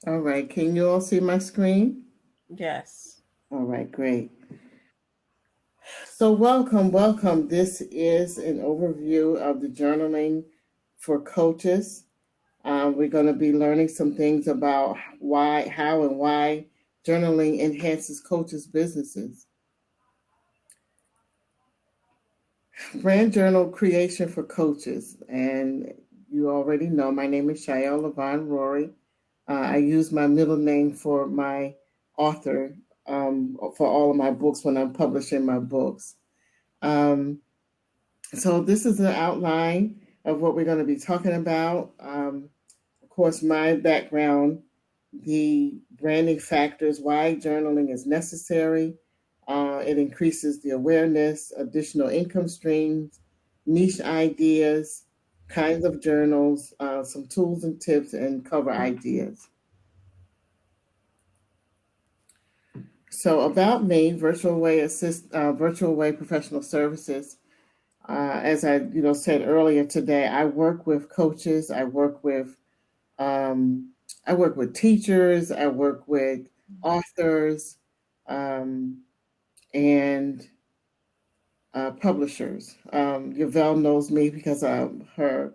All right, can you all see my screen? Yes. All right, great. So, welcome. This is an overview of the journaling for coaches. We're going to be learning some things about why, how, and why journaling enhances coaches' businesses. Brand journal creation for coaches. And you already know my name is Shael Levon Rory. I use my middle name for my author for all of my books when I'm publishing my books. Um, so, this is an outline of what we're going to be talking about. Of course, my background, the branding factors, why journaling is necessary. It increases the awareness, additional income streams, niche ideas, kinds of journals, some tools and tips, and cover ideas. So about me, Virtual Way Professional Services. As I said earlier today, I work with coaches. Um, I work with teachers. I work with authors, um, and publishers. Yvelle knows me because the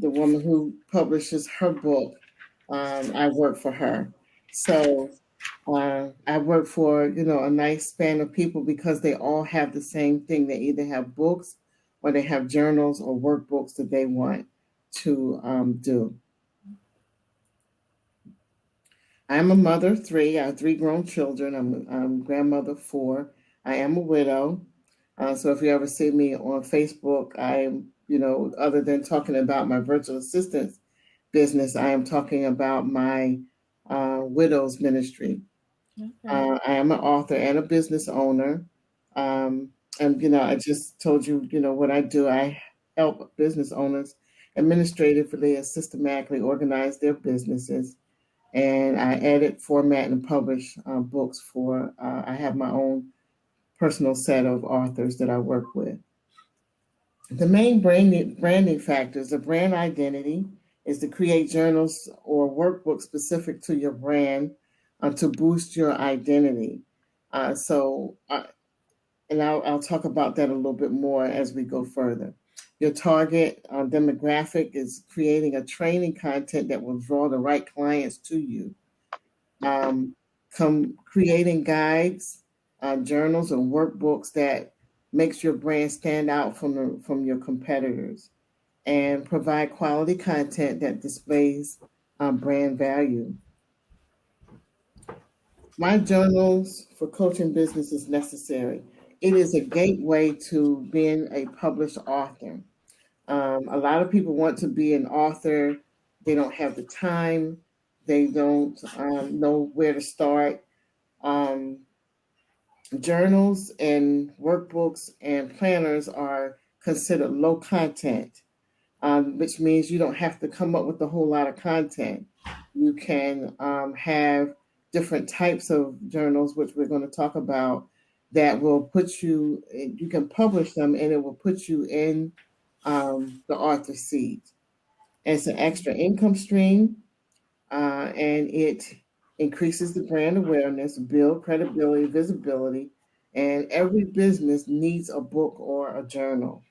woman who publishes her book. I work for her. So I work for a nice span of people because they all have the same thing. They either have books or they have journals or workbooks that they want to do. I'm a mother of three. I have three grown children. I'm grandmother of four. I am a widow. So if you ever see me on Facebook, I'm, other than talking about my virtual assistance business, I am talking about my widow's ministry. Okay. I am an author and a business owner. Um, and, I just told you, what I do. I help business owners administratively and systematically organize their businesses, and I edit, format, and publish books for. I have my own personal set of authors that I work with. The main branding factors of brand identity is to create journals or workbooks specific to your brand to boost your identity. Uh, so, uh, and I'll talk about that a little bit more as we go further. Your target demographic is creating a training content that will draw the right clients to you. um, Creating guides, journals, and workbooks that makes your brand stand out from your competitors, and provide quality content that displays brand value. My journals for coaching business is necessary. It is a gateway to being a published author. A lot of people want to be an author. They don't have the time. They don't know where to start. Um, Journals and workbooks and planners are considered low content, which means you don't have to come up with a whole lot of content. You can have different types of journals, which we're going to talk about, that will put you, you can publish them and it will put you in the author seat. It's an extra income stream, and it increases the brand awareness, build credibility, visibility, and every business needs a book or a journal.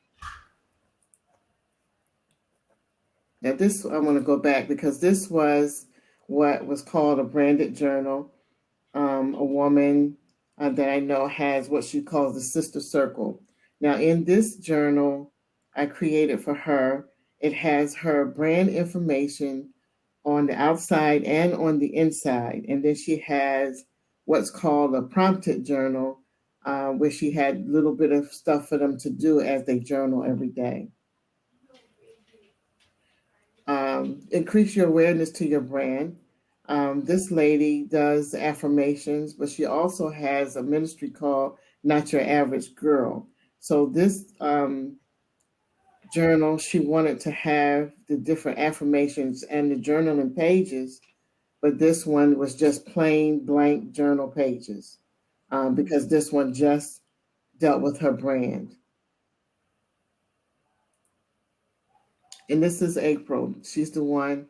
Now, this I want to go back because this was what was called a branded journal. A woman that I know has what she calls the sister circle. Now, in this journal I created for her, it has her brand information on the outside and on the inside. And then she has what's called a prompted journal, where she had a little bit of stuff for them to do as they journal every day. Increase your awareness to your brand. This lady does affirmations, but she also has a ministry called Not Your Average Girl. So this journal, she wanted to have the different affirmations and the journaling pages, but this one was just plain blank journal pages, because this one just dealt with her brand. And this is April. She's the one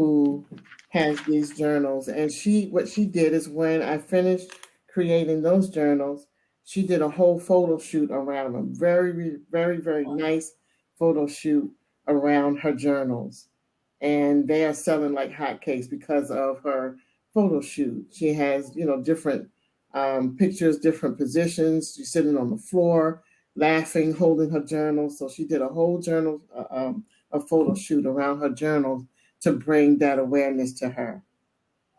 who has these journals. And what she did is when I finished creating those journals, she did a whole photo shoot around them. Very, very, very nice photo shoot around her journals. And they are selling like hotcakes because of her photo shoot. She has, different pictures, different positions. She's sitting on the floor, laughing, holding her journal. So she did a whole journal, a photo shoot around her journals to bring that awareness to her.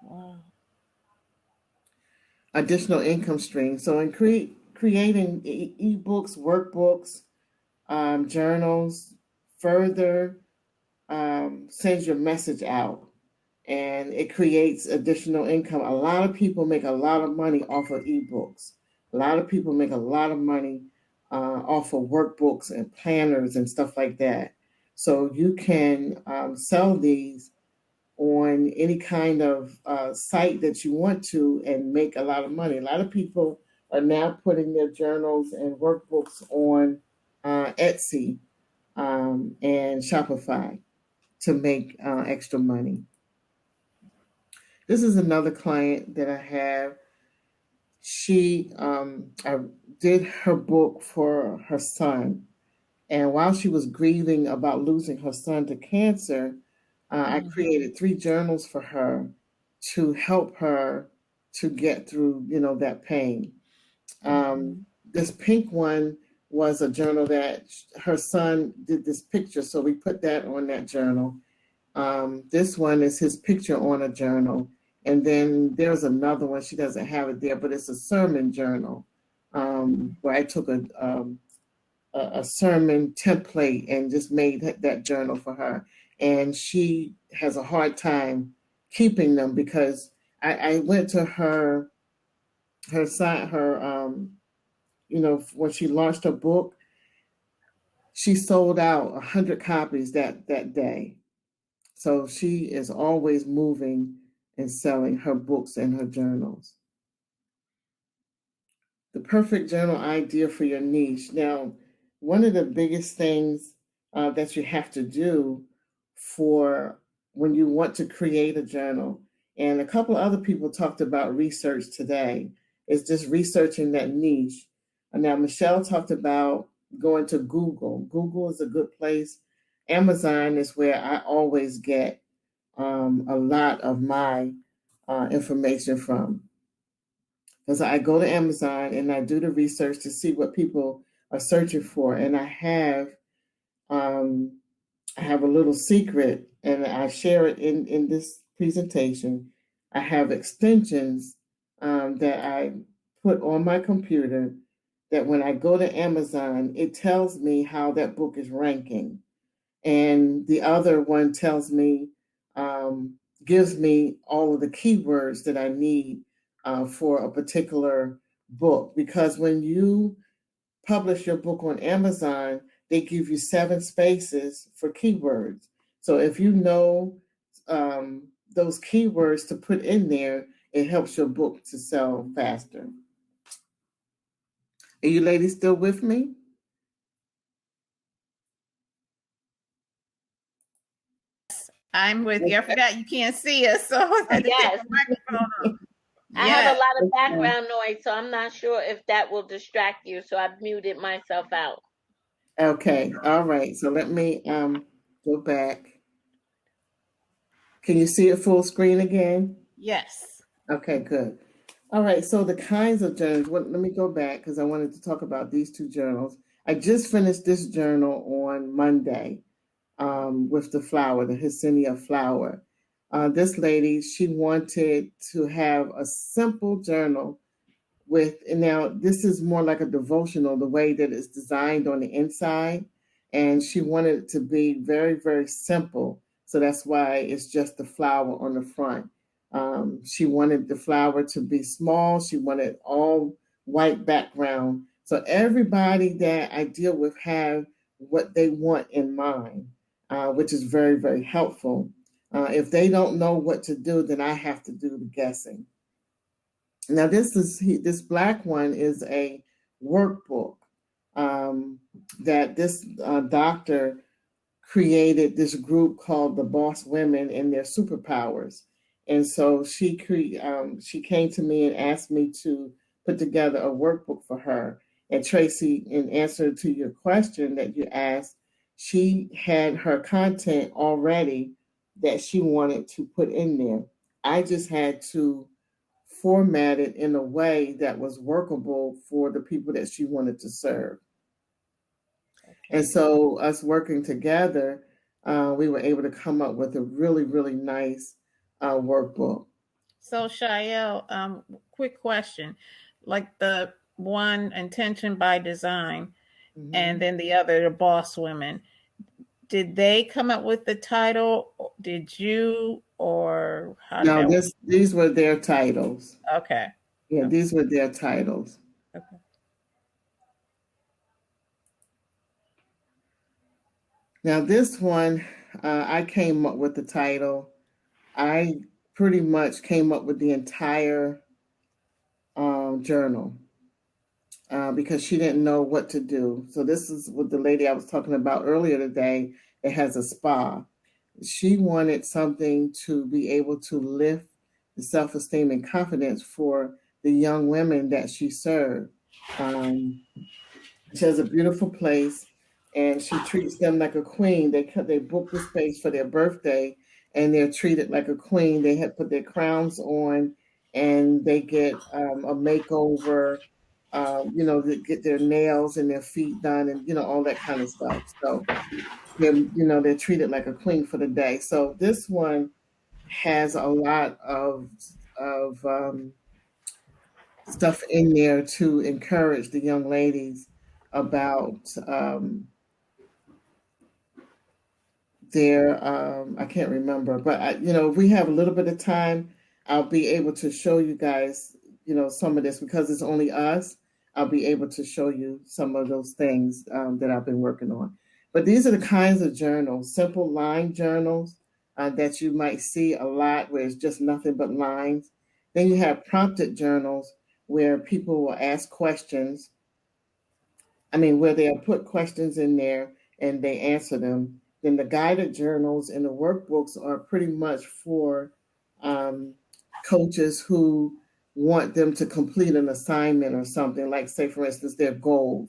Wow. Additional income stream. So in creating ebooks, workbooks, journals, further sends your message out, and it creates additional income. A lot of people make a lot of money off of ebooks. A lot of people make a lot of money off of workbooks and planners and stuff like that. So you can sell these on any kind of site that you want to and make a lot of money. A lot of people are now putting their journals and workbooks on Etsy and Shopify to make extra money. This is another client that I have. She I did her book for her son. And while she was grieving about losing her son to cancer, I created 3 journals for her to help her to get through, that pain. This pink one was a journal that her son did this picture, so we put that on that journal. This one is his picture on a journal. And then there's another one, she doesn't have it there, but it's a sermon journal where I took a sermon template and just made that journal for her. And she has a hard time keeping them because I went to her site, when she launched her book, she sold out 100 copies that day. So she is always moving and selling her books and her journals. The perfect journal idea for your niche. Now, one of the biggest things that you have to do for when you want to create a journal, and a couple of other people talked about research today, is just researching that niche. And now, Michelle talked about going to Google. Google is a good place. Amazon is where I always get a lot of my information from. Because I go to Amazon and I do the research to see what people are searching for. And I have a little secret, and I share it in this presentation. I have extensions that I put on my computer that when I go to Amazon, it tells me how that book is ranking. And the other one tells me, gives me all of the keywords that I need for a particular book. Because when you publish your book on Amazon, they give you 7 spaces for keywords. So if you know those keywords to put in there, it helps your book to sell faster. Are you ladies still with me? I'm with you. I forgot you can't see us, so I had to Yes. take my microphone off. I have a lot of background noise, so I'm not sure if that will distract you. So I've muted myself out. Okay. All right. So let me go back. Can you see it full screen again? Yes. Okay, good. All right. So the kinds of journals, let me go back because I wanted to talk about these 2 journals. I just finished this journal on Monday with the flower, the Hesenia flower. This lady, she wanted to have a simple journal and now this is more like a devotional, the way that it's designed on the inside. And she wanted it to be very, very simple. So that's why it's just the flower on the front. She wanted the flower to be small. She wanted all white background. So everybody that I deal with have what they want in mind, which is very, very helpful. If they don't know what to do, then I have to do the guessing. Now this black one is a workbook that this doctor created this group called the Boss Women and Their Superpowers. And so she came to me and asked me to put together a workbook for her. And Tracy, in answer to your question that you asked, she had her content already that she wanted to put in there. I just had to format it in a way that was workable for the people that she wanted to serve. And so, us working together, we were able to come up with a really, really nice workbook. So, Shael, quick question. Like the one, Intention by Design, Mm-hmm. and then the other, The Boss Women. Did they come up with the title? Did you, or how did No, that these were their titles. work? Okay. Yeah, these were their titles. Okay. Now, this one, I came up with the title. I pretty much came up with the entire journal because she didn't know what to do. So, this is what the lady I was talking about earlier today that has a spa. She wanted something to be able to lift the self esteem and confidence for the young women that she served. She has a beautiful place, and she treats them like a queen. They book the space for their birthday, and they're treated like a queen. They have put their crowns on, and they get a makeover. They get their nails and their feet done, and all that kind of stuff. So they're treated like a queen for the day. So this one has a lot of stuff in there to encourage the young ladies about their I can't remember, but if we have a little bit of time, I'll be able to show you guys some of this because it's only us. I'll be able to show you some of those things that I've been working on. But these are the kinds of journals, simple line journals that you might see a lot where it's just nothing but lines. Then you have prompted journals where people will ask questions. Where they'll put questions in there and they answer them. Then the guided journals and the workbooks are pretty much for coaches who want them to complete an assignment or something, like, say, for instance, their goal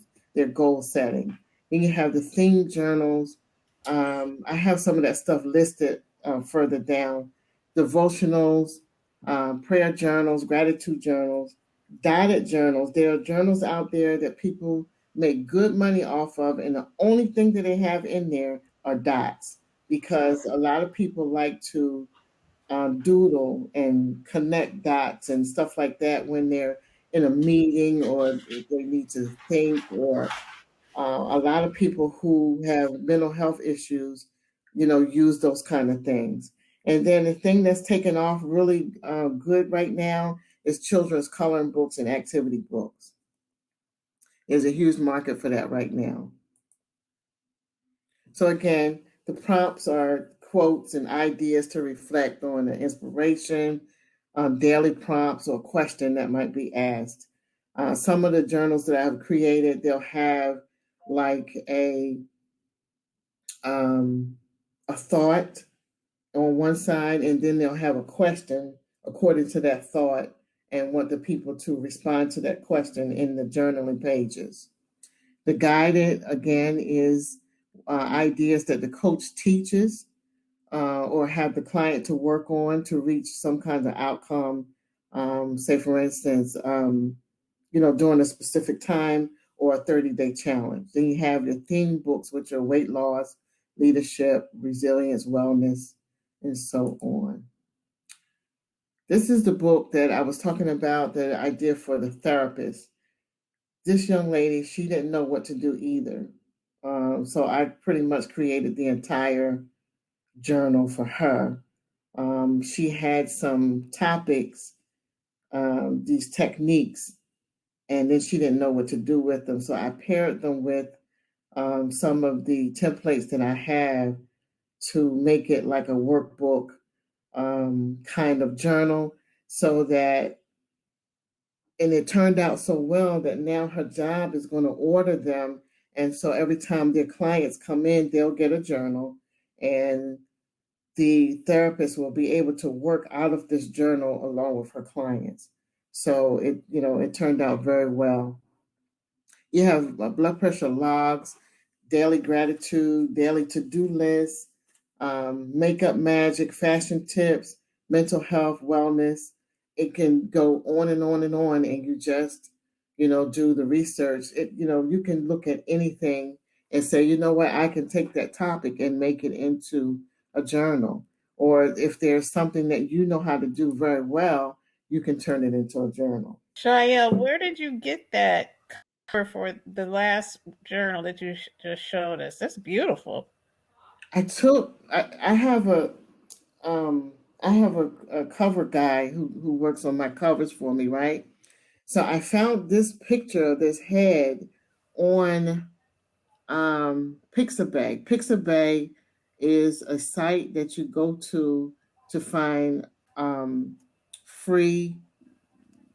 setting. Then you have the theme journals. I have some of that stuff listed further down. Devotionals, prayer journals, gratitude journals, dotted journals. There are journals out there that people make good money off of, and the only thing that they have in there are dots, because a lot of people like to doodle and connect dots and stuff like that when they're in a meeting or if they need to think, or a lot of people who have mental health issues, use those kind of things. And then the thing that's taken off really good right now is children's coloring books and activity books. There's a huge market for that right now. So again, the prompts are quotes and ideas to reflect on the inspiration, daily prompts or question that might be asked. Some of the journals that I've created, they'll have like a thought on one side, and then they'll have a question according to that thought and want the people to respond to that question in the journaling pages. The guided, again, is ideas that the coach teaches or have the client to work on to reach some kind of outcome. Say, for instance, during a specific time or a 30-day challenge. Then you have your theme books, which are weight loss, leadership, resilience, wellness, and so on. This is the book that I was talking about that I did for the therapist. This young lady, she didn't know what to do either. So I pretty much created the entire journal for her. She had some topics, these techniques, and then she didn't know what to do with them. So I paired them with some of the templates that I have to make it like a workbook kind of journal, so that, and it turned out so well that now her job is going to order them And so every time their clients come in, they'll get a journal, and the therapist will be able to work out of this journal along with her clients. So it turned out very well. You have blood pressure logs, daily gratitude, daily to-do lists, makeup magic, fashion tips, mental health, wellness. It can go on and on and on, and you just, do the research. You can look at anything and say, you know what, I can take that topic and make it into a journal. Or if there's something that you know how to do very well, you can turn it into a journal. Shael, where did you get that cover for the last journal that you just showed us? That's beautiful. I have um a cover guy who works on my covers for me, right? So I found this picture of this head on Pixabay. Pixabay is a site that you go to find free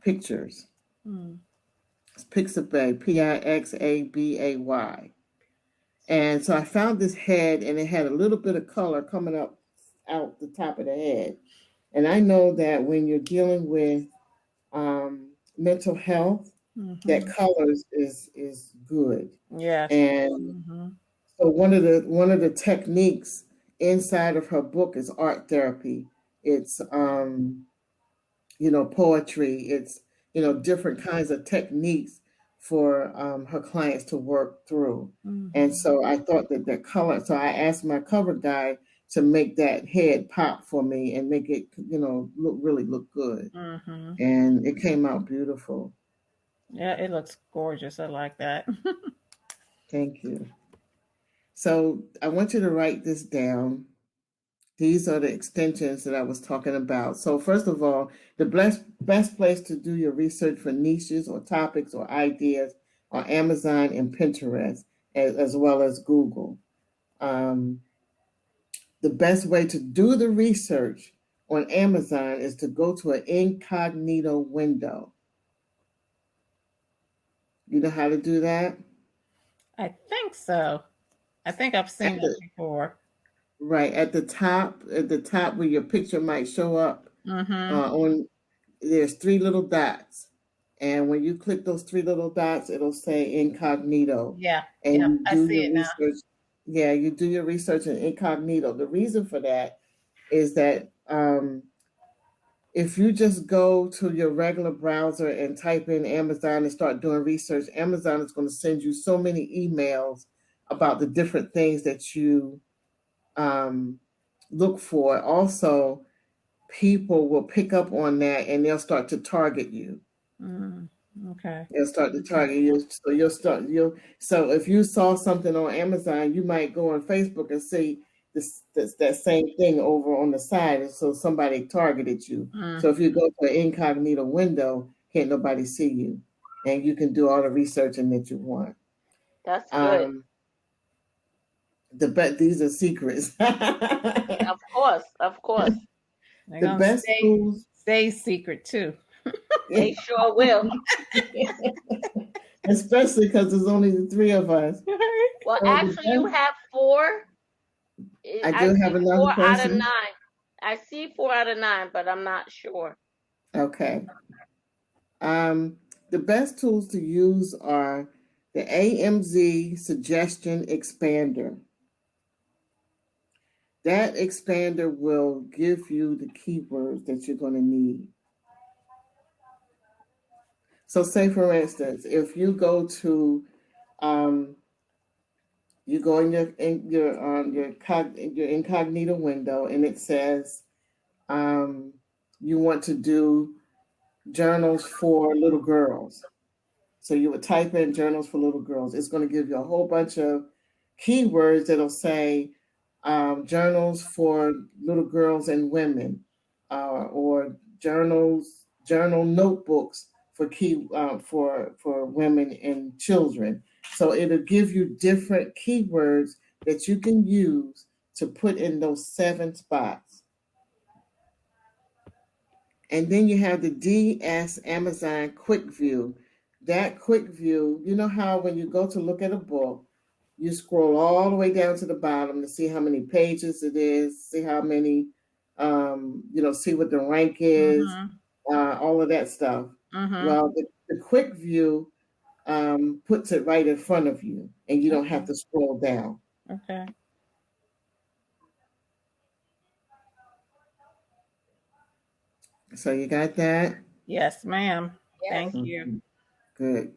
pictures. Hmm. It's Pixabay, Pixabay. And so I found this head, and it had a little bit of color coming up out the top of the head. And I know that when you're dealing with mental health, that Mm-hmm. colors is good. Yes. And Mm-hmm. so one of the techniques inside of her book is art therapy. It's poetry. It's different kinds of techniques for her clients to work through. And Mm-hmm. so I thought that color. So I asked my cover guy to make that head pop for me and make it look good. Mm-hmm. And it came out beautiful. Yeah, it looks gorgeous. I like that. Thank you. So I want you to write this down. These are the extensions that I was talking about. So first of all, the best place to do your research for niches or topics or ideas are Amazon and Pinterest, as well as Google. Um, the best way to do the research on Amazon is to go to an incognito window. You know how to do that? I think so. I think I've At seen that the before. right at the top where your picture might show up Mm-hmm. on there's three little dots. And when you click those three little dots, it'll say incognito. Yeah. And Yep. you I do see your it now. research. Yeah, you do your research in incognito. The reason for that is that if you just go to your regular browser and type in Amazon and start doing research, Amazon is going to send you so many emails about the different things that you um, look for. Also, people will pick up on that and they'll start to target you. Mm, okay. They'll start to target you. So so if you saw something on Amazon, you might go on Facebook and see that same thing over on the side. And so somebody targeted you. Mm, So if you go to an incognito window, can't nobody see you. And you can do all the researching that you want. That's good. Um these are secrets. Of course, of course. they're The gonna best tools. stay secret too. They sure will. Especially because there's only the three of us. Well, So actually, you have four. I I do see have another 4 out of 9. person. I see 4 out of 9, but I'm not sure. Okay. Um, the best tools to use are the AMZ Suggestion Expander. That expander will give you the keywords that you're going to need. So, say for instance, if you go to um, you go in your incognito window, and it says um, you want to do journals for little girls. So you would type in journals for little girls. It's going to give you a whole bunch of keywords that'll say journals for little girls and women, or journal notebooks for for women and children. So it'll give you different keywords that you can use to put in those 7 spots. And then you have the DS Amazon Quick View. That quick view, you know how when you go to look at a book, You scroll all the way down to the bottom to see how many pages it is, see how many, see what the rank is, all of that stuff. Well, the quick view puts it right in front of you, and you don't have to scroll down. Okay. So you got that? Yes, ma'am. Yes. Thank you. Good.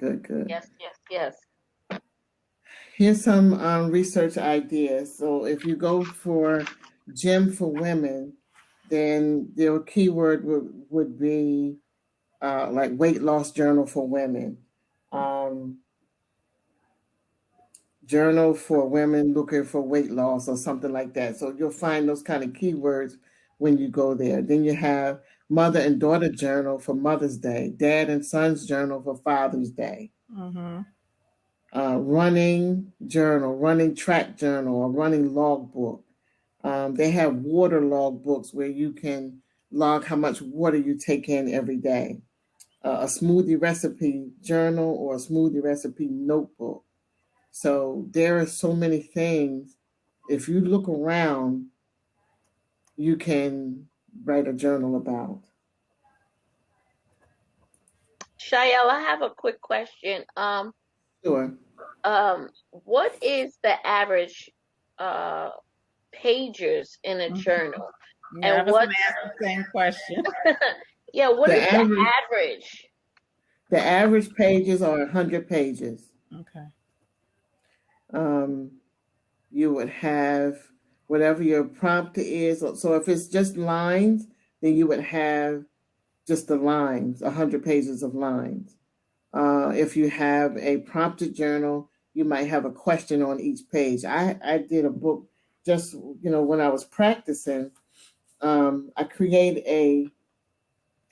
Yes. Here's some research ideas. So if you go for gym for women, then their keyword would be like weight loss journal for women, journal for women looking for weight loss or something like that. So you'll find those kind of keywords when you go there. Then you have mother and daughter journal for Mother's Day, dad and son's journal for Father's Day. Running journal, running track journal, or running logbook. They have water log books where you can log how much water you take in every day. A smoothie recipe journal or a smoothie recipe notebook. So there are so many things. If you look around, you can write a journal about. Shael, I have a quick question. Sure. What is the average pages in a journal? Yeah, I was going to ask the same question. Yeah, what is the average? The average pages are 100 pages. Okay. You would have whatever your prompt is. So if it's just lines, then you would have just the lines, 100 pages of lines. If you have a prompted journal, you might have a question on each page. I did a book just, when I was practicing. I created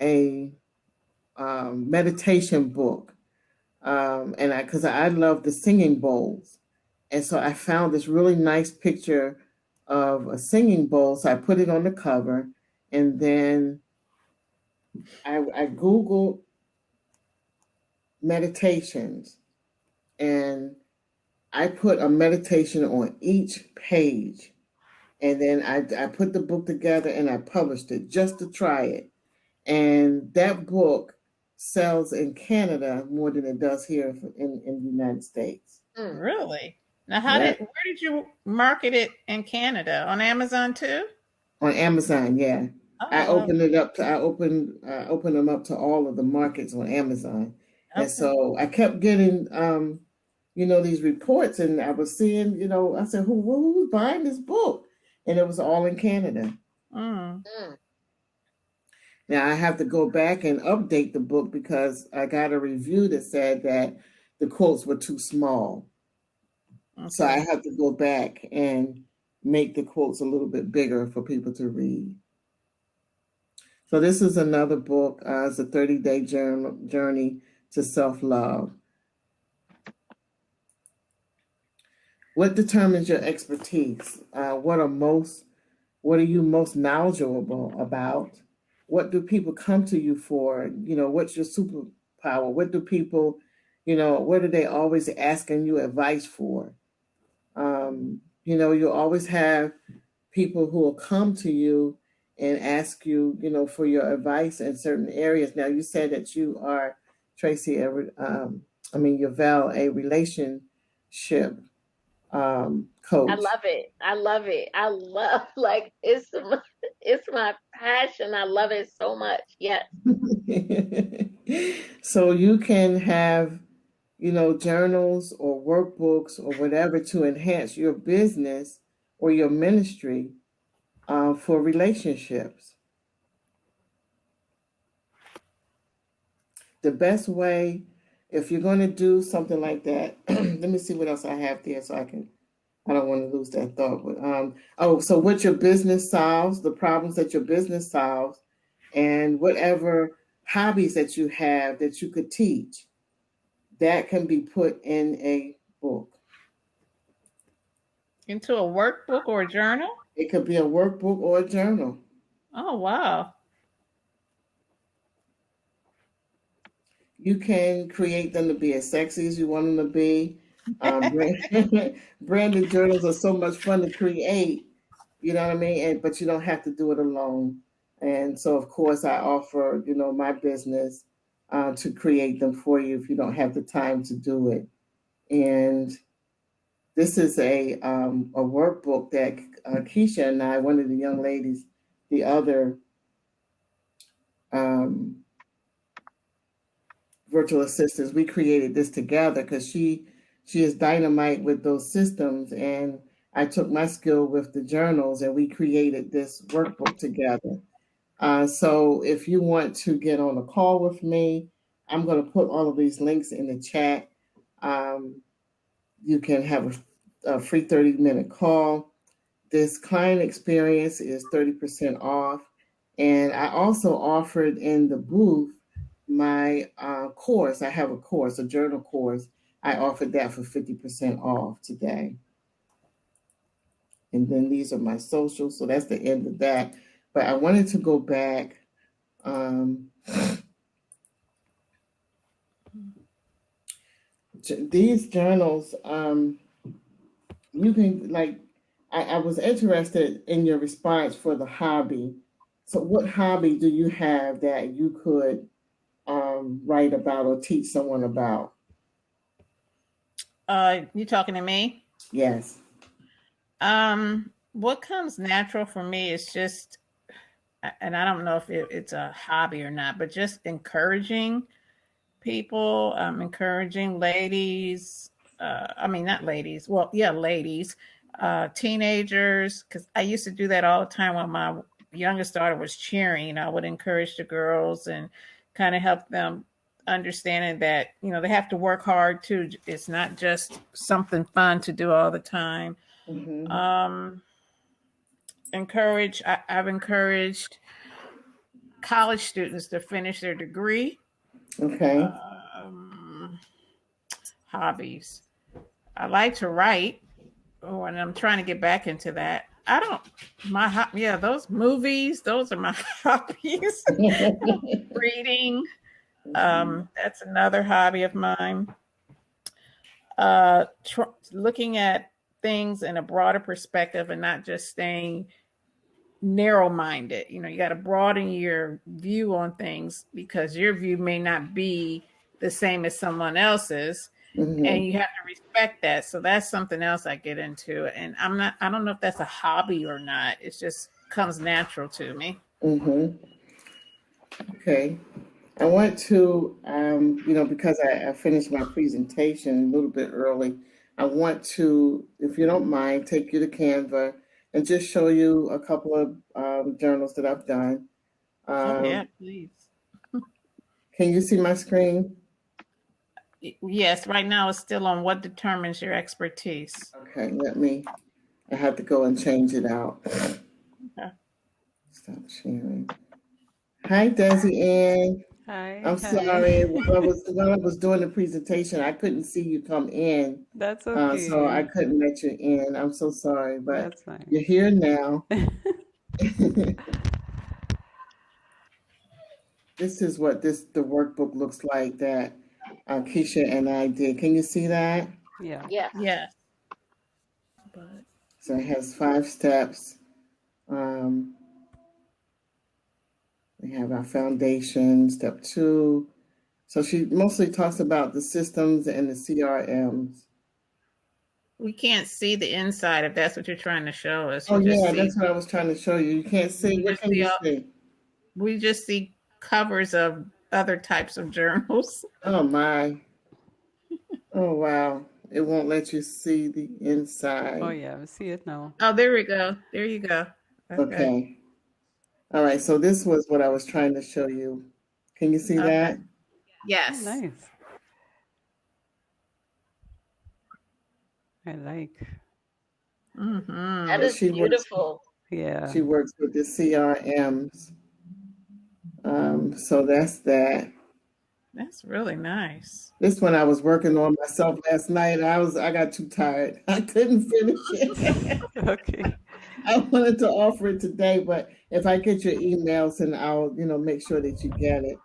a meditation book, and because I love the singing bowls, and so I found this really nice picture of a singing bowl. So I put it on the cover, and then I Googled meditations, and I put a meditation on each page, and then I put the book together and I published it just to try it. And that book sells in Canada more than it does here in the United States. Really? Now, where did you market it in Canada? On Amazon too? On Amazon, yeah. I opened it up to I opened them up to all of the markets on Amazon. Okay. And so I kept getting these reports, and I was seeing, I said, who's buying this book? And it was all in Canada. Now I have to go back and update the book because I got a review that said that the quotes were too small. Okay. So I have to go back and make the quotes a little bit bigger for people to read. So this is another book. It's a 30-day journey to self-love. What determines your expertise? What are you most knowledgeable about? What do people come to you for? What's your superpower? What do people, what are they always asking you advice for? You always have people who will come to you and ask you, for your advice in certain areas. Now, you said that you are, Tracy, Yavelle, a relationship coach. I love it. I love, it's my passion. I love it so much. Yes. So you can have, journals or workbooks or whatever to enhance your business or your ministry for relationships. The best way, if you're going to do something like that, let me see what else I have there so I don't want to lose that thought. But, so what your business solves, the problems that your business solves, and whatever hobbies that you have that you could teach, that can be put in a book. Into a workbook or a journal? It could be a workbook or a journal. Oh, wow. You can create them to be as sexy as you want them to be. Branded journals are so much fun to create, you know what I mean? But you don't have to do it alone. And so, of course, I offer, my business to create them for you if you don't have the time to do it. And this is a workbook that Keisha and I, one of the young ladies, the other um, virtual assistants, we created this together because she is dynamite with those systems, and I took my skill with the journals, and we created this workbook together. So if you want to get on a call with me, I'm going to put all of these links in the chat. You can have a free 30-minute call. This client experience is 30% off. And I also offered in the booth my course. I have a course, a journal course. I offered that for 50% off today. And then these are my socials. So that's the end of that. But I wanted to go back. These journals, you can, like, I was interested in your response for the hobby. So what hobby do you have that you could write about or teach someone about? You talking to me? Yes. What comes natural for me is just, and I don't know if it's a hobby or not, but just encouraging people, encouraging ladies. I mean, not ladies. Well, yeah, ladies, teenagers, because I used to do that all the time when my youngest daughter was cheering. I would encourage the girls and kind of help them understanding that, they have to work hard too. It's not just something fun to do all the time. Mm-hmm. I've encouraged college students to finish their degree. Okay. Hobbies. I like to write. Oh, and I'm trying to get back into that. Those movies, those are my hobbies. Reading. That's another hobby of mine. Looking at things in a broader perspective and not just staying narrow-minded. You got to broaden your view on things because your view may not be the same as someone else's. Mm-hmm. And you have to respect that. So that's something else I get into. And I don't know if that's a hobby or not. It just comes natural to me. Mm-hmm. Okay. I want to, because I finished my presentation a little bit early, I want to, if you don't mind, take you to Canva and just show you a couple of journals that I've done. Yeah, please. Can you see my screen? Yes, right now it's still on what determines your expertise. Okay, I have to go and change it out. Okay. Stop sharing. Hi, Desi Ann. Hi. I'm sorry. When I was doing the presentation, I couldn't see you come in. That's okay. So I couldn't let you in. I'm so sorry, but that's fine. You're here now. This is what the workbook looks like that Keisha and I did. Can you see that? Yeah. Yeah. So it has 5 steps. We have our foundation, step 2. So she mostly talks about the systems and the CRMs. We can't see the inside if that's what you're trying to show us. Oh, yeah, that's what I was trying to show you. You can't see. What can you see? We just see covers of other types of journals. Oh, my. Oh, wow. It won't let you see the inside. Oh, yeah, I see it now. Oh, there we go. There you go. Okay. All right, so this was what I was trying to show you. Can you see that? Yes. Oh, nice. I like. Mm-hmm. That is beautiful. Yeah. She works with the CRMs. So that's that. That's really nice. This one I was working on myself last night. I got too tired. I couldn't finish it. Okay. I wanted to offer it today, but if I get your emails, and I'll, make sure that you get it.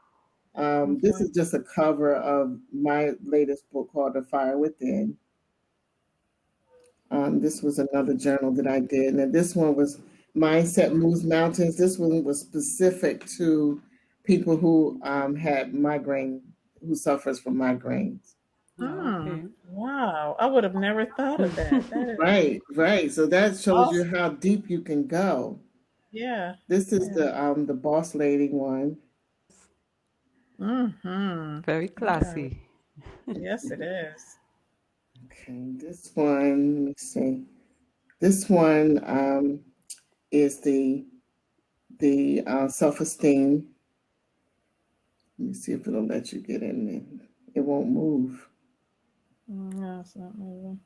This is just a cover of my latest book called The Fire Within. This was another journal that I did. And this one was Mindset Moves Mountains. This one was specific to people who had migraine, who suffers from migraines. Hmm. Wow. I would have never thought of that. That is Right, right. So that shows you awesome. how deep you can go. Yeah. This is Yeah. the boss lady one. Mm-hmm. Very Yeah. classy. Yes, it is. Okay, this one, let me see. This one is the self-esteem. Let me see if it'll let you get in there. It won't move. No, it's not moving.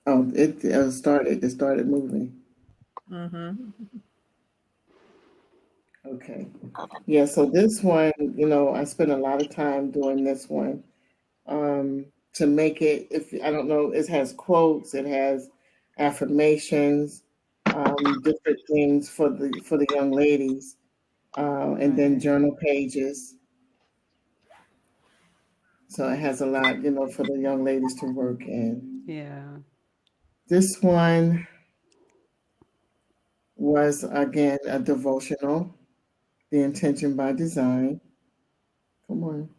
Oh, it started. It started moving. Mm-hmm. Okay. Yeah. So this one, I spent a lot of time doing this one to make it. If I don't know, it has quotes. It has affirmations, different things for the young ladies, and then Right. journal pages. So it has a lot, for the young ladies to work in. Yeah. This one was again a devotional, The Intention by Design. Come on,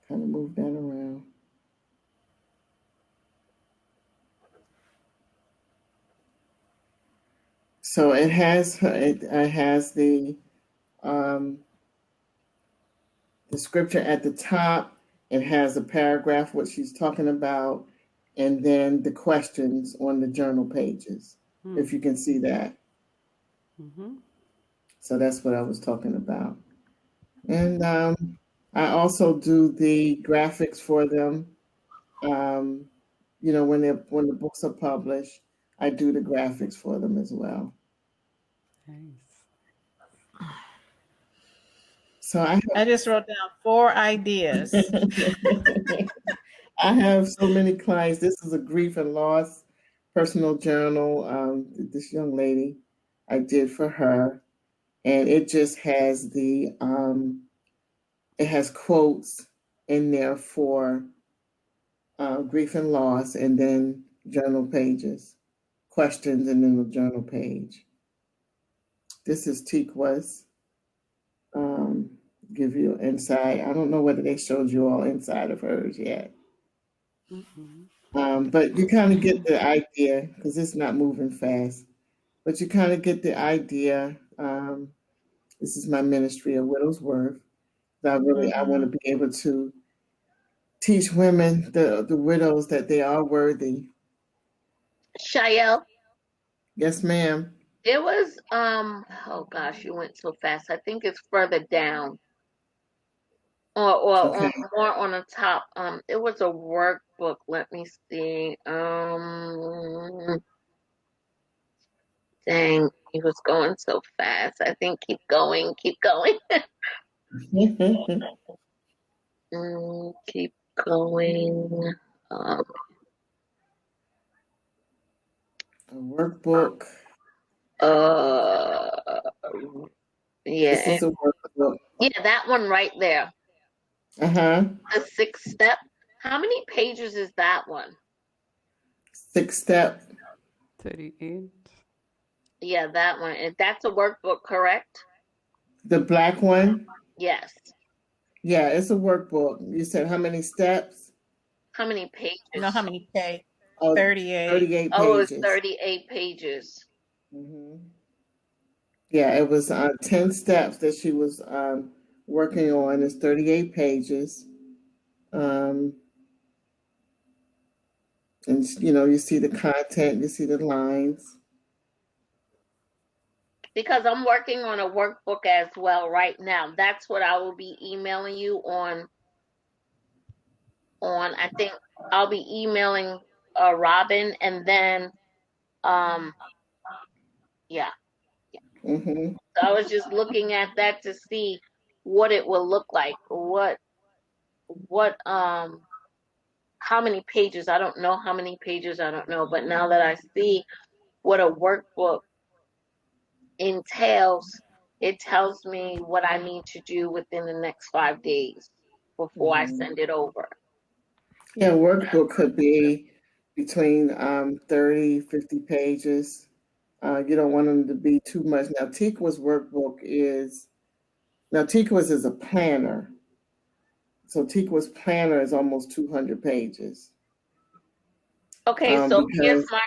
kind of move that around. So it has um, the scripture at the top. It has a paragraph what she's talking about, and then the questions on the journal pages. Hmm. If you can see that, Mm-hmm. so that's what I was talking about. And I also do the graphics for them. Um, when the books are published, I do the graphics for them as well. Nice. So I I just wrote down 4 ideas. have I have so many clients. This is a grief and loss personal journal. This young lady, I did for her, and it just has it has quotes in there for grief and loss, and then journal pages, questions, and then the journal page. This is Tikwa's. Um, give you insight. I don't know whether they showed you all inside of hers yet, Mm-hmm. but you kind of get the idea because it's not moving fast. But you kind of get the idea. This is my ministry of Widow's Worth. I want to Mm-hmm. be able to teach women, the widows, that they are worthy. Shael, Yes, ma'am. there was oh gosh, you went so fast. I think it's further down or Okay. on more on the top. It was a workbook. Let me see. Dang, he was going so fast. I think keep going, keep going. Keep going. Um, A workbook. uh, This yeah, is a workbook. yeah, that one right there. Uh huh. The 6 step. How many pages is that one? 6 step. 38. Yeah, that one. And that's a workbook, correct? The black one. Yes. Yeah, it's a workbook. You said how many steps? How many You know how pages? many K? Oh, 38. 38 Oh, it's pages. 38 pages. Yeah, it was 10 steps that she was working on. It's 38 pages. Um, and, you see the content, you see the lines. Because I'm working on a workbook as well right now. That's what I will be emailing you on. I think I'll be emailing Robin, and then yeah. Hmm. So I was just looking at that to see what it will look like. What how many pages? I don't know how many pages, I don't know, but now that I see what a workbook entails, it tells me what I need to do within the next 5 days before I send it over. Yeah, workbook could be between 30, 50 pages. You don't want them to be too much. Now, Tikwa's workbook is, now Tikwa's is a planner. So Tikwa's planner is almost 200 pages. Okay, so here's Because, my,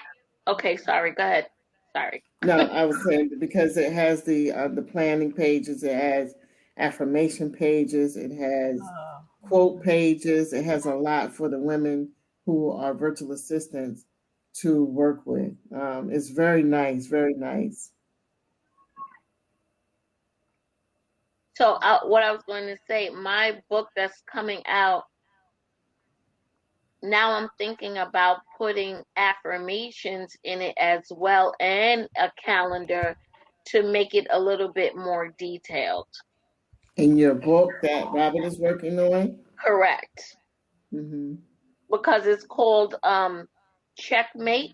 okay, sorry, go ahead. Sorry. no, I was saying because it has the planning pages, it has affirmation pages, it has Oh. quote pages, it has a lot for the women who are virtual assistants to work with. It's very nice, very nice. So what I was going to say, my book that's coming out, now I'm thinking about putting affirmations in it as well and a calendar to make it a little bit more detailed. In your book that Robert is working on? Correct. Mm-hmm. Because it's called Checkmate,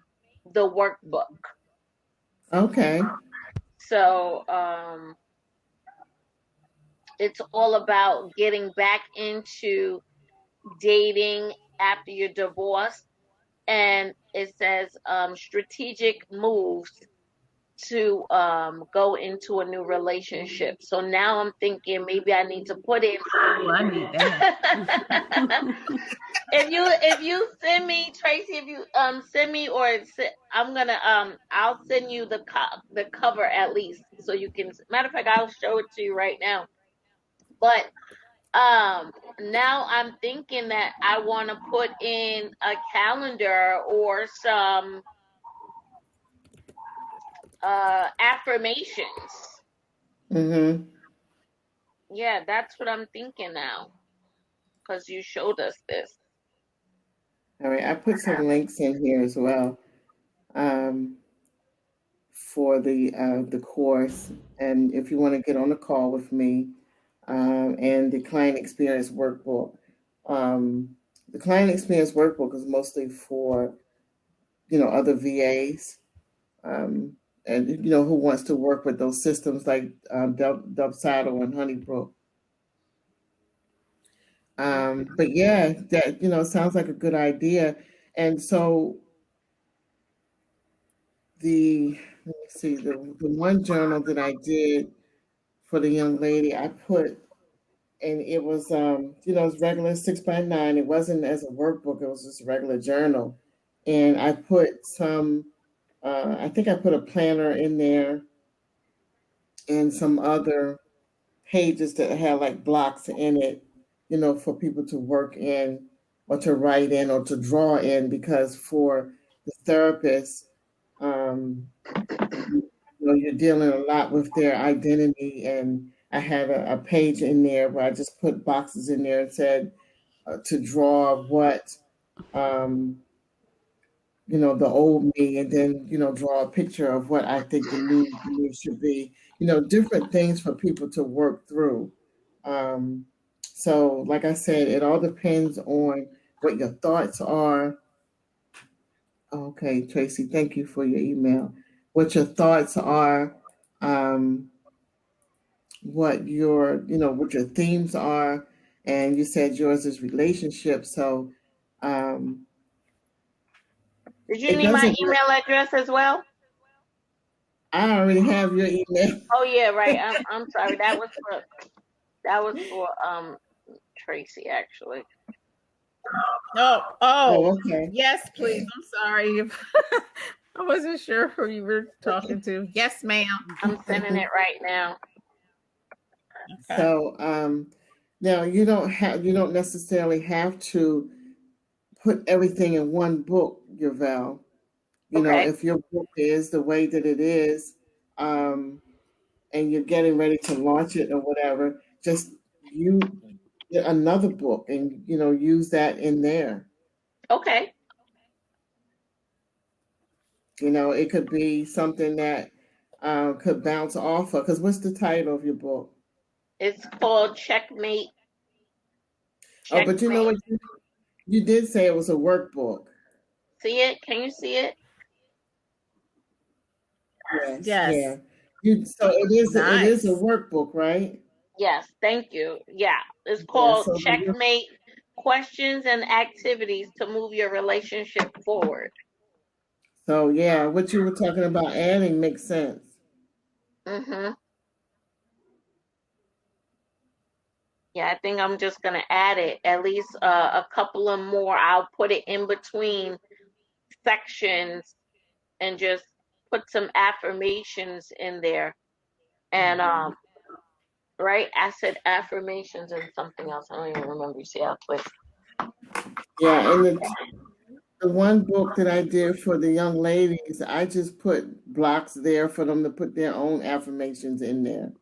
the workbook. Okay. So it's all about getting back into dating after your divorce, and it says strategic moves to go into a new relationship. So now I'm thinking maybe I need to put in. Oh, I need that. if you send me, Tracy, if you send me, or I'm gonna I'll send you the cover at least, so you can. Matter of fact, I'll show it to you right now. But now I'm thinking that I want to put in a calendar or some affirmations. Mm-hmm. Yeah, that's what I'm thinking now, because you showed us this. All right. I put some links in here as well for the course. And if you want to get on a call with me, and the client experience workbook. The client experience workbook is mostly for, other VAs, and, who wants to work with those systems like Dubsado and Honeybrook. But yeah, that, sounds like a good idea. And so let me see, the one journal that I did for the young lady, I put, and it was, it's regular 6x9. It wasn't as a workbook, it was just a regular journal. And I put some, I think I put a planner in there and some other pages that had like blocks in it, for people to work in or to write in or to draw in, because for the therapist, um, you're dealing a lot with their identity. And I had a page in there where I just put boxes in there and said to draw what, um, the old me, and then, draw a picture of what I think the new me should be, different things for people to work through. So, like I said, it all depends on what your thoughts are. Okay, Tracy, thank you for your email. What your thoughts are, um, what your themes are, and you said yours is relationship. So, Did you it need my doesn't. email address as well? I already have your email. Oh yeah, right. I'm sorry. That was for Tracy actually. Oh, Okay. yes, please. I'm sorry. I wasn't sure who you were talking to. Yes, ma'am. I'm sending it right now. Okay. So, now you don't necessarily have to put everything in one book, Yurvell. Okay. If your book is the way that it is, and you're getting ready to launch it or whatever, just you get another book and use that in there. Okay. It could be something that could bounce off of. Because what's the title of your book? It's called Checkmate. Oh, but you know what? You did say it was a workbook. See it? Can you see it? Yes. Yes. Yeah. So it is. Nice. It is a workbook, right? Yes. Thank you. Yeah. It's called so Checkmate, questions and activities to move your relationship forward. So yeah, what you were talking about adding makes sense. Mm-hmm. Yeah, I think I'm just gonna add it, at least a couple of more. I'll put it in between sections and just put some affirmations in there. And right, I said affirmations and something else. I don't even remember. You see, I put. Yeah, and the one book that I did for the young ladies, I just put blocks there for them to put their own affirmations in there.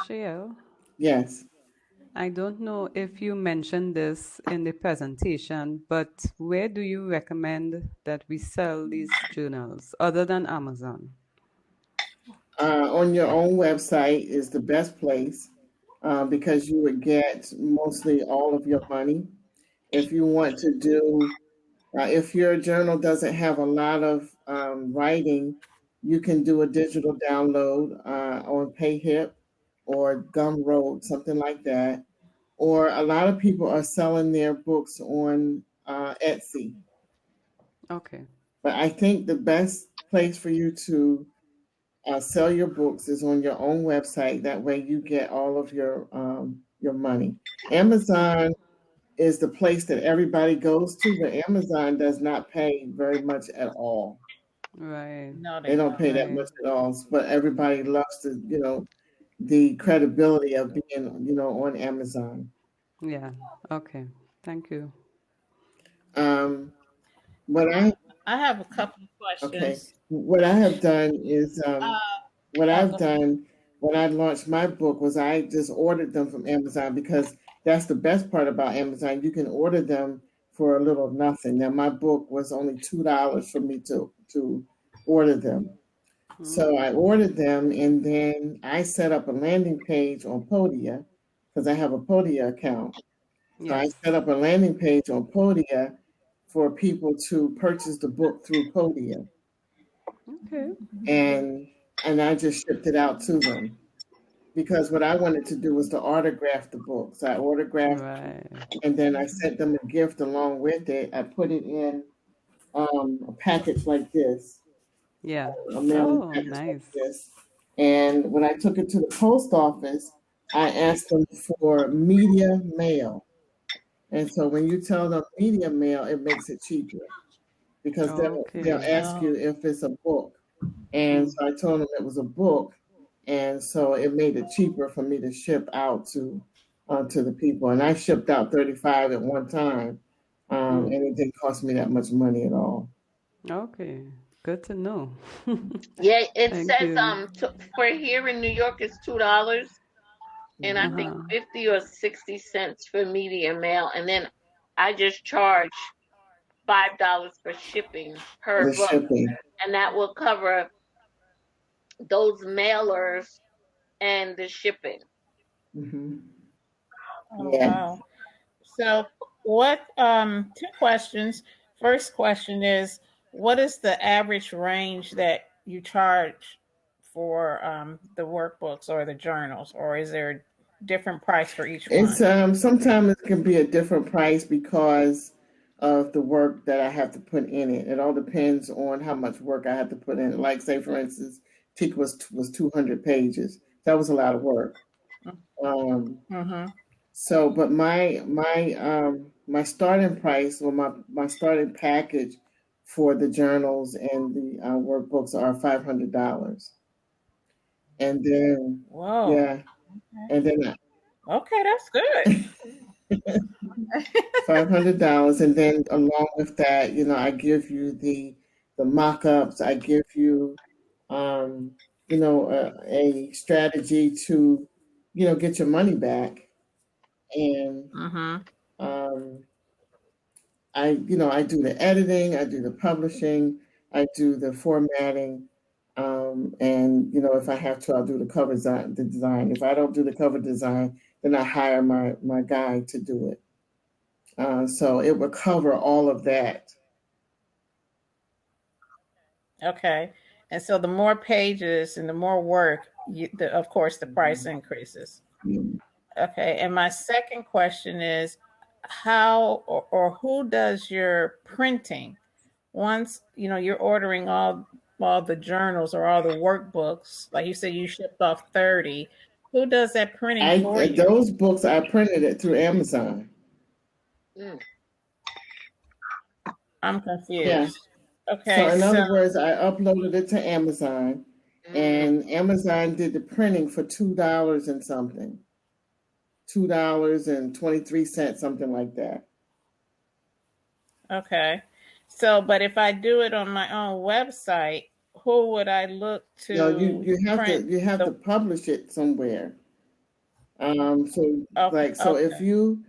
Shale, Yes. I don't know if you mentioned this in the presentation, but where do you recommend that we sell these journals other than Amazon? On your own website is the best place because you would get mostly all of your money. If you want to do, if your journal doesn't have a lot of writing, you can do a digital download on PayHip or Gumroad, something like that. Or a lot of people are selling their books on Etsy. Okay. But I think the best place for you to sell your books is on your own website. That way, you get all of your money. Amazon is the place that everybody goes to, but Amazon does not pay very much at all. Right. No, They they don't pay don't. that Right. much at all. But everybody loves to, the credibility of being, on Amazon. Yeah. Okay. Thank you. Um, what I I have a couple of Okay. questions. What I have done is, Uh, what oh, I've go ahead. done when I launched my book was I just ordered them from Amazon because that's the best part about Amazon. You can order them for a little nothing. Now my book was only $2 for me to order them. So I ordered them and then I set up a landing page on Podia because I have a Podia account. So I Yes. set up a landing page on Podia for people to purchase the book through Podia, Okay. and I just shipped it out to them because what I wanted to do was to autograph the book. So I autographed, Right. and then I sent them a gift along with it. I put it in a package like this, Yeah. a mailing Oh, package like nice. this. And when I took it to the post office, I asked them for media mail. And so when you tell them media mail, it makes it cheaper because they'll Okay. ask Oh, you if it's a book. And Mm. so I told them it was a book, and so it made it cheaper for me to ship out to the people. And I shipped out 35 at one time, Mm. and it didn't cost me that much money at all. Okay. Good to know. Yeah, it Thank says you. for here in New York it's $2, and I think Mhm. Uh-huh. 50 or 60 cents for media mail, and then I just charge $5 for shipping For per the book, shipping. and that will cover those mailers and the shipping. Hmm. oh Yeah. wow. So, what? Two questions. First question is, what is the average range that you charge for the workbooks or the journals, or is there a different price for each It's one? sometimes it can be a different price because of the work that I have to put in it. It all depends on how much work I have to put in it. Like say for instance, Tik was 200 pages. That was a lot of work. Um, Mm-hmm. so, but my starting price or my starting package for the journals and the workbooks are $500, and then Whoa. yeah, and then Okay, that's good. $500, and then along with that, I give you the mock-ups. I give you, um, a strategy to, get your money back, and Mm-hmm. um, I do the editing, I do the publishing, I do the formatting, and if I have to, I'll do the design. If I don't do the cover design, then I hire my guy to do it. So it would cover all of that. Okay. And so the more pages and the more work, of course, the price increases. Okay, and my second question is how or who does your printing? Once you're ordering all the journals or all the workbooks, like you said, you shipped off 30. Who does that printing for you? Those books I printed it through Amazon. Mm. I'm Yeah. confused. So Okay, in so other words, I uploaded it to Amazon, Mm. and Amazon did the printing for $2 and something, $2.23, something like that. okay. So, but if I do it on my own website, who would I look No, to you have print to the publish it somewhere. So okay, so if okay. you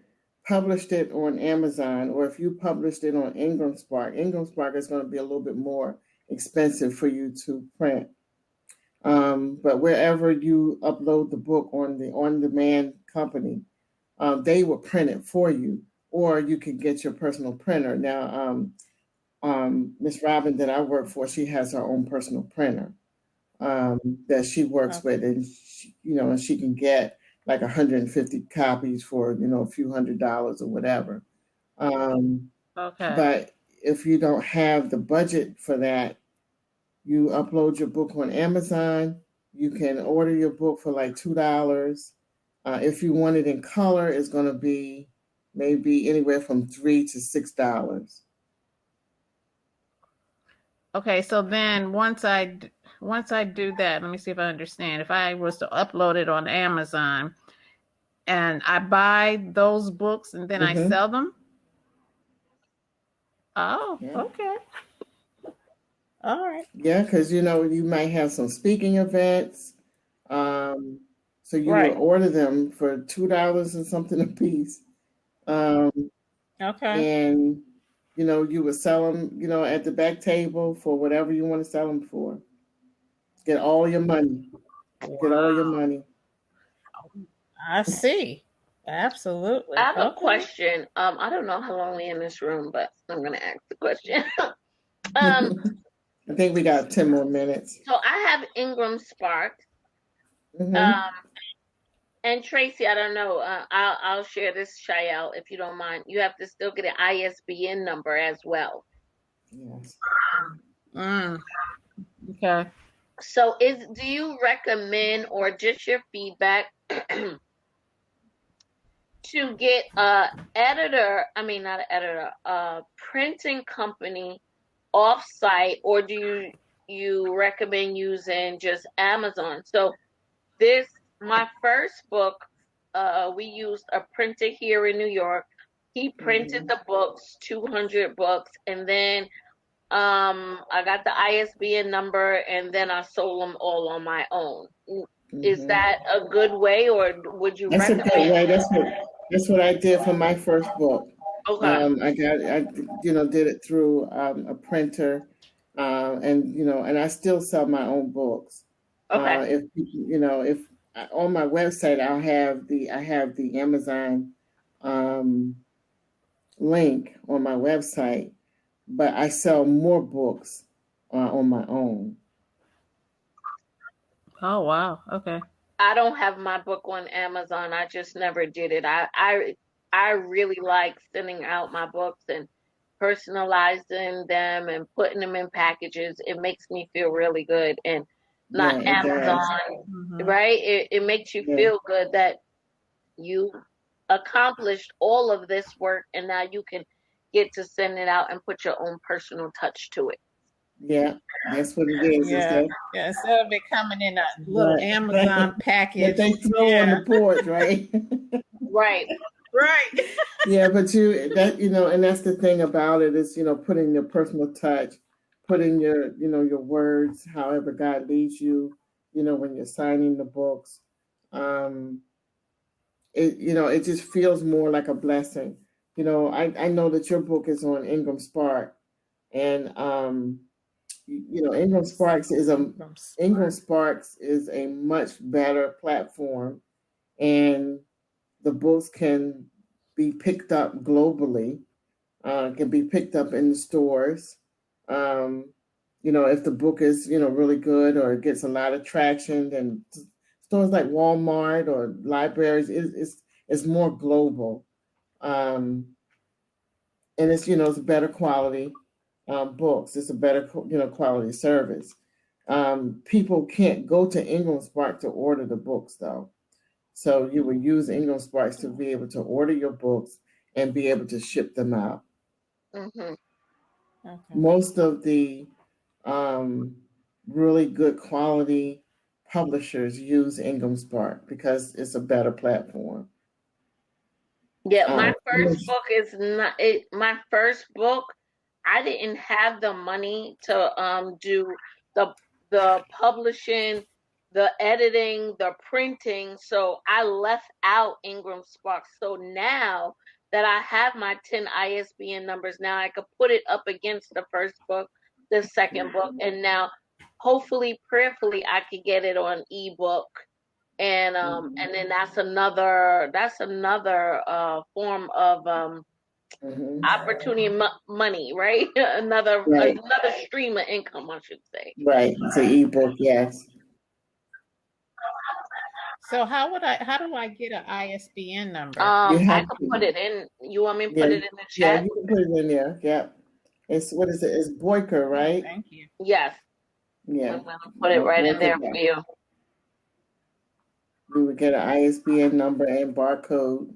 published it on Amazon, or if you published it on Ingram Spark is going to be a little bit more expensive for you to print. But wherever you upload the book on the on-demand company, they will print it for you, or you can get your personal printer. Now, Miss Robin that I work for, she has her own personal printer that she works with, and and she can get like 150 copies for a few $100s or whatever. Okay. But if you don't have the budget for that, you upload your book on Amazon. You can order your book for like $2. If you want it in color, it's going to be maybe anywhere from $3 to $6. Okay, so then once I do that, let me see if I understand. If I was to upload it on Amazon and I buy those books and then I Mm-hmm. sell them? Oh, Yeah. okay. All right. Yeah, because you might have some speaking events. So you will Right. order them for $2 and something a piece. Okay. And you would sell them, at the back table for whatever you want to sell them for. Get all your money. Get all your money. I see. Absolutely. I have a Okay. question. I don't know how long we're in this room, but I'm gonna ask the question. I think we got 10 more minutes. So I have Ingram Spark. Mm-hmm. And Tracy, I don't know. I'll share this, Shael, if you don't mind. You have to still get an ISBN number as well. Yes. Okay. So do you recommend, or just your feedback, to get a printing company off-site, or do you recommend using just Amazon? So my first book, we used a printer here in New York. He printed the books, 200 books, and then I got the ISBN number, and then I sold them all on my own. Is that a good way, or would you That's recommend? a good way. That's what I did for my first book. Okay. I did it through a printer, and I still sell my own books. Okay. If on my website I have the Amazon link on my website, but I sell more books on my own. Oh, wow. Okay. I don't have my book on Amazon. I just never did it. I really like sending out my books and personalizing them and putting them in packages. It makes me feel really good, and not Yeah, it Amazon, does. right? It makes you feel good that you accomplished all of this work, and now you can get to send it out and put your own personal touch to it. Yeah, that's what it is. Yeah. Yeah. Instead of it coming in a little Right, Amazon right. package. that they throw on the porch, right? Right. Right. Yeah, but and that's the thing about it is, putting your personal touch, putting your words, however God leads you, when you're signing the books. It just feels more like a blessing. I know that your book is on Ingram Spark, and Ingram Sparks is a much better platform, and the books can be picked up globally, can be picked up in the stores. If the book is really good or it gets a lot of traction, then stores like Walmart or libraries. It's more global, and it's it's better quality books. It's a better quality service. People can't go to Ingram Spark to order the books though, so you would use Ingram Sparks to be able to order your books and be able to ship them out. Mhm. Okay. Most of the really good quality publishers use Ingram Spark because it's a better platform. Yeah, my Ingram- first book is not it. My first book, I didn't have the money to do the publishing, the editing, the printing, so I left out Ingram Spark. So now that I have my 10 ISBN numbers, now I could put it up against the first book, the second book, and now hopefully, prayerfully, I could get it on ebook. And then that's another form of Mhm. opportunity money, right? another Right, another stream of income, I should say. right. It's an ebook, yes. So how do I get an ISBN number? You I have could to, put it in. You want me to yeah, put it in the yeah, chat? you can put it in there. Yeah. It's what is it? It's Boyker, Oh, right? thank you. Yes, Yeah. I'm gonna put it right in there for Boyker. you. You would get an ISBN number and barcode.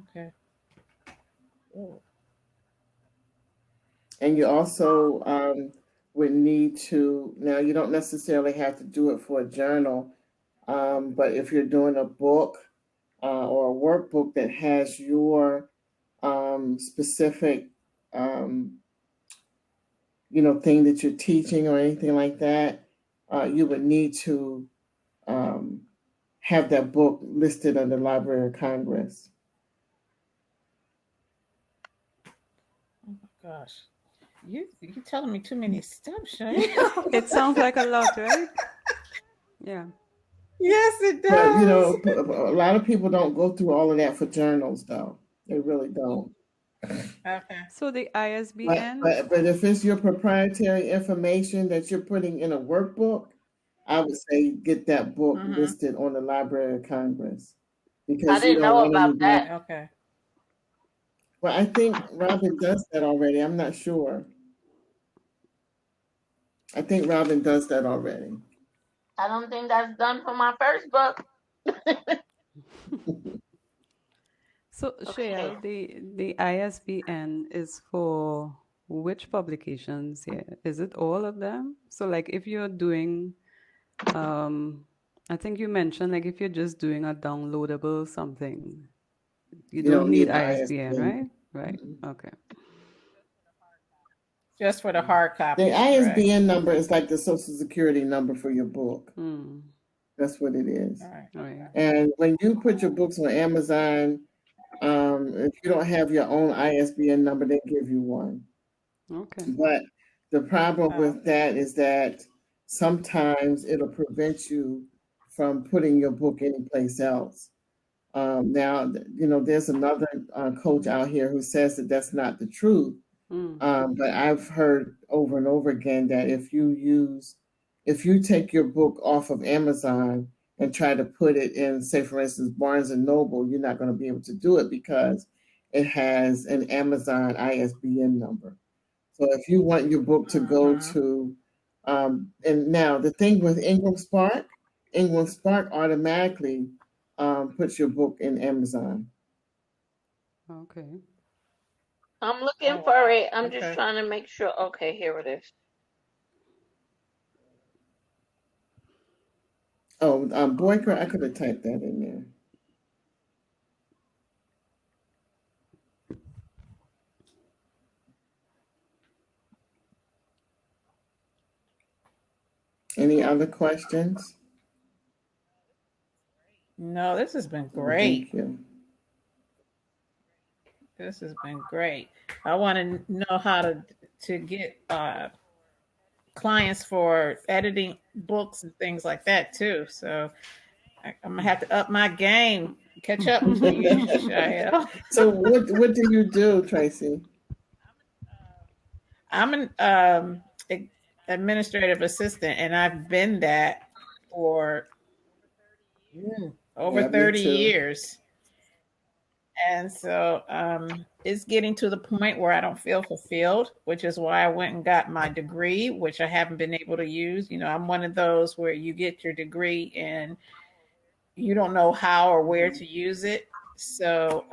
Okay. Oh, And you also would need to, now you don't necessarily have to do it for a journal, but if you're doing a book or a workbook that has your specific, thing that you're teaching or anything like that, you would need to have that book listed under Library of Congress. oh my gosh. You telling me too many steps, Shay. It sounds like a lot, right? Yeah. Yes, it But, does. a lot of people don't go through all of that for journals, though. They really don't. Okay. So the But, ISBN, but if it's your proprietary information that you're putting in a workbook, I would say get that book Mm-hmm. listed on the Library of Congress I because you didn't don't know want about anybody. that. Okay. Well, I think Robin does that already. I'm not sure. I think Robin does that already. I don't think that's done for my first book. so Okay. Shayla, the ISBN is for which publications here? Is it all of them? So like if you're doing, I think you mentioned like if you're just doing a downloadable something, you don't need an ISBN, ISBN. right? Right. Okay. Just for the hard The copies, correct? ISBN number is like the Social Security number for your book. Hmm. That's what it is. All right. All right. And when you put your books on Amazon, if you don't have your own ISBN number, they give you one. Okay. But the problem Oh, with that is that sometimes it'll prevent you from putting your book anyplace else. Now, there's another coach out here who says that that's not the truth. Hmm. But I've heard over and over again that if you take your book off of Amazon and try to put it in, say, for instance, Barnes and Noble, you're not going to be able to do it because it has an Amazon ISBN number. So if you want your book to go Mhm. to, and now the thing with Ingram Spark automatically puts your book in Amazon. Okay. I'm looking Oh, for wow. it. I'm just Okay. trying to make sure. Okay, here it is. Oh, Boyker, I could have typed that in there. Any other questions? No, this has been Oh, great. thank you. This has been great. I want to know how to get clients for editing books and things like that too. So I'm gonna have to up my game, catch up to you, Shael. So what do you do, Tracy? I'm an administrative assistant, and I've been that for over Yeah, me 30 too. years. And so it's getting to the point where I don't feel fulfilled, which is why I went and got my degree, which I haven't been able to use. You know, I'm one of those where you get your degree and you don't know how or where to use it. So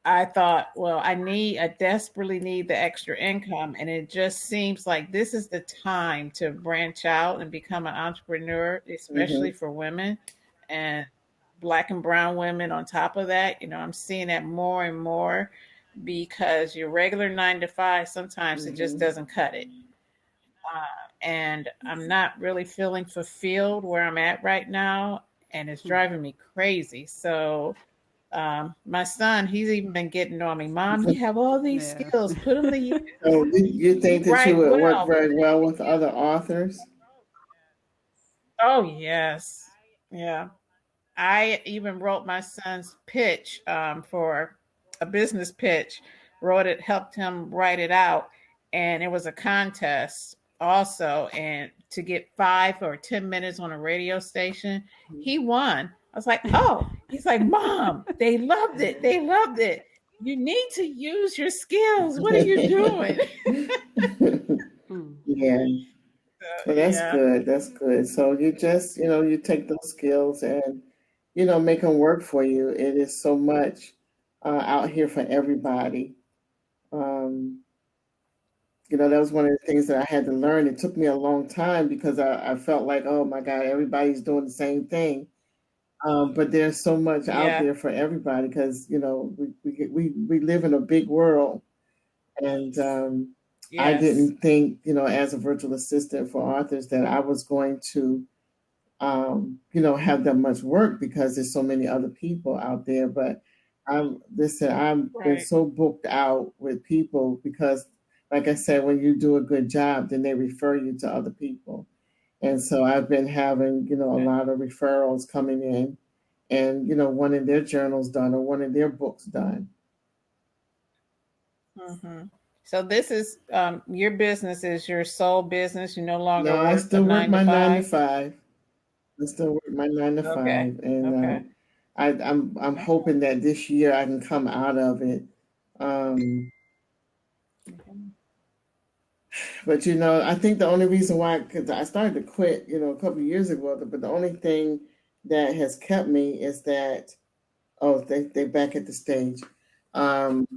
I thought, well, I desperately need the extra income. And it just seems like this is the time to branch out and become an entrepreneur, especially Hmm. for women and Black and brown women on top of that. You know, I'm seeing that more and more because your regular 9 to 5, sometimes it just Hmm. doesn't cut it. And I'm not really feeling fulfilled where I'm at right now. And it's driving me crazy. So, my son, he's even been getting on me. Mom, you have all these Yeah. skills. Put them to use. So you You think that you write would work well. very well with other authors? Oh, yes. Yeah. I even wrote my son's pitch for a business pitch, wrote it, helped him write it out. And it was a contest also. And to get 5 or 10 minutes on a radio station, he won. I was like, oh, he's like, Mom, they loved it. They loved it. You need to use your skills. What are you doing? Mm. Yeah. Well, that's Yeah. good. That's good. So you just, you take those skills and, make them work for you. It is so much out here for everybody. Um, that was one of the things that I had to learn. It took me a long time because I felt like, oh my God, everybody's doing the same thing. But there's so much out Yeah. there for everybody because, we live in a big world. And I Yes. didn't think, as a virtual assistant for authors that I was going to, have that much work because there's so many other people out there. But I've been Right. so booked out with people because, like I said, when you do a good job, then they refer you to other people. And so I've been having, a lot of referrals coming in and, wanting their journals done or wanting their books done. Hmm. So this is your business is your sole business. You no longer No, I work a still work nine to my nine to five. five. I still work my nine to Okay. five, and Okay. I'm Okay. hoping that this year I can come out of it. Um, Mhm. but I think the only reason why, because I started to quit, a couple of years ago, but the only thing that has kept me is that they back at the stage, um,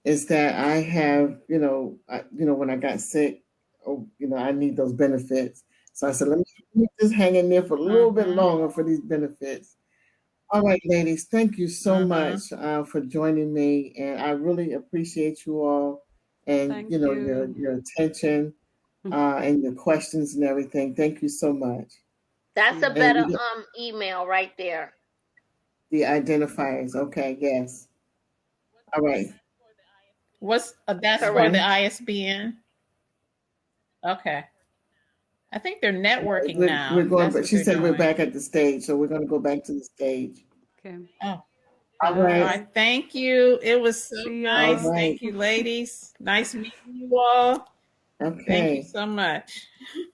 is that I have when I got sick, I need those benefits. So I said let me just hang in there for a little bit Mhm. longer for these benefits. All right, ladies, thank you so Mhm. much for joining me, and I really appreciate you all and Thank you. your attention and your questions and everything. Thank you so much. That's a See. And better email right there. the identifiers, okay, yes. All right. What's that's for the Correct. Mhm. ISBN? Okay. I think they're networking We're now. going, That's but what she they're said we're doing. back at the stage, so we're going to go back to the stage. Okay. Oh, All all right. Bye. right. Thank you. It was so See All nice. y'all. right. Thank you, ladies. Nice meeting you all. Thank you Okay. so much.